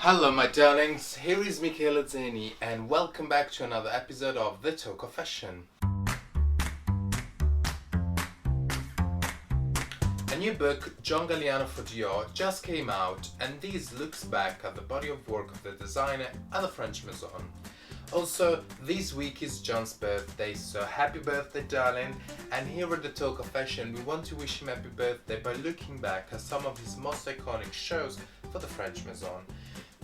Hello my darlings, here is Michele Zeni and welcome back to another episode of The Talk of Fashion. A new book, John Galliano for Dior, just came out and this looks back at the body of work of the designer at the French Maison. Also, this week is John's birthday, so happy birthday darling, and here at The Talk of Fashion we want to wish him happy birthday by looking back at some of his most iconic shows for the French Maison.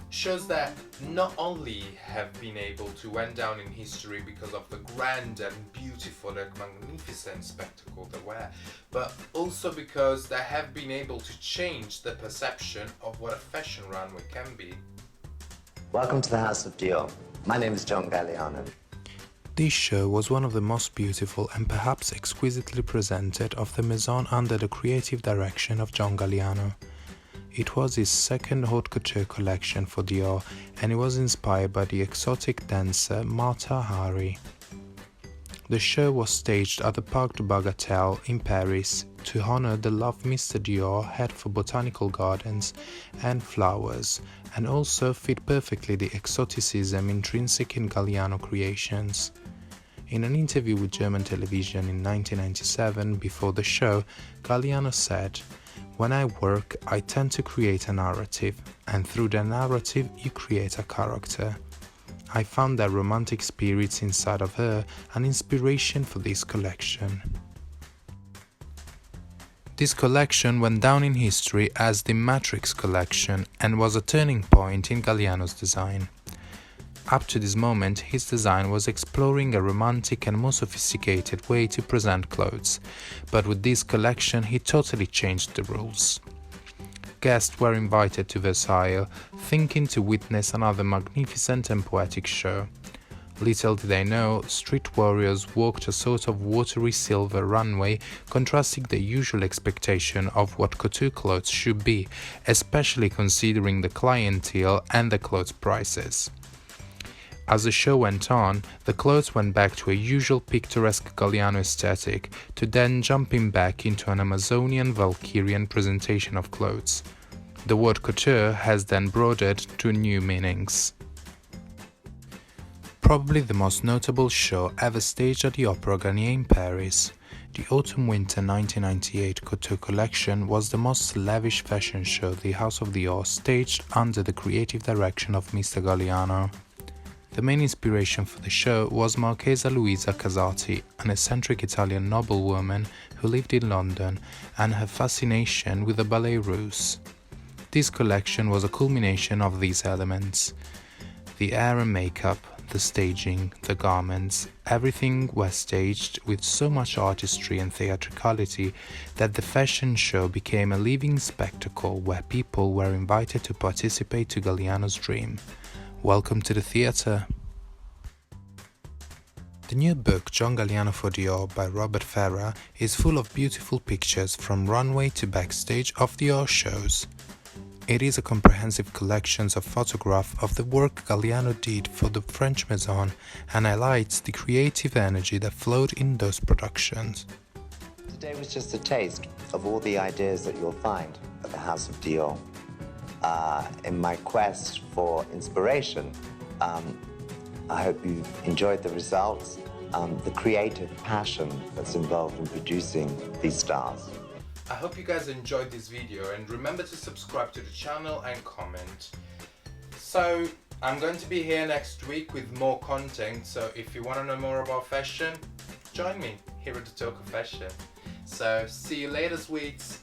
Shows that not only have been able to went down in history because of the grand and beautiful and magnificent spectacle they were, but also because they have been able to change the perception of what a fashion runway can be. Welcome to the House of Dior. My name is John Galliano. This show was one of the most beautiful and perhaps exquisitely presented of the Maison under the creative direction of John Galliano. It was his second haute couture collection for Dior and it was inspired by the exotic dancer Mata Hari. The show was staged at the Parc de Bagatelle in Paris to honor the love Mr. Dior had for botanical gardens and flowers, and also fit perfectly the exoticism intrinsic in Galliano creations. In an interview with German television in 1997 before the show, Galliano said, "When I work, I tend to create a narrative, and through the narrative you create a character. I found that romantic spirits inside of her an inspiration for this collection." This collection went down in history as the Matrix collection and was a turning point in Galliano's design. Up to this moment, his design was exploring a romantic and more sophisticated way to present clothes, but with this collection he totally changed the rules. Guests were invited to Versailles, thinking to witness another magnificent and poetic show. Little did they know, street warriors walked a sort of watery silver runway, contrasting the usual expectation of what couture clothes should be, especially considering the clientele and the clothes prices. As the show went on, the clothes went back to a usual picturesque Galliano aesthetic, to then jumping back into an Amazonian Valkyrian presentation of clothes. The word couture has then broadened to new meanings. Probably the most notable show ever staged at the Opera Garnier in Paris, the Autumn-Winter 1998 Couture collection was the most lavish fashion show the House of Dior staged under the creative direction of Mr. Galliano. The main inspiration for the show was Marchesa Luisa Casati, an eccentric Italian noblewoman who lived in London, and her fascination with the ballet russe. This collection was a culmination of these elements. The hair and makeup, the staging, the garments, everything was staged with so much artistry and theatricality that the fashion show became a living spectacle where people were invited to participate to Galliano's dream. Welcome to the theatre. The new book John Galliano for Dior by Robert Ferra is full of beautiful pictures from runway to backstage of Dior shows. It is a comprehensive collection of photographs of the work Galliano did for the French Maison and highlights the creative energy that flowed in those productions. Today was just a taste of all the ideas that you'll find at the House of Dior. In my quest for inspiration, I hope you've enjoyed the results, the creative passion that's involved in producing these stars. I hope you guys enjoyed this video and remember to subscribe to the channel and comment. So, I'm going to be here next week with more content, so if you want to know more about fashion, join me here at The Talk of Fashion. So, see you later, sweets!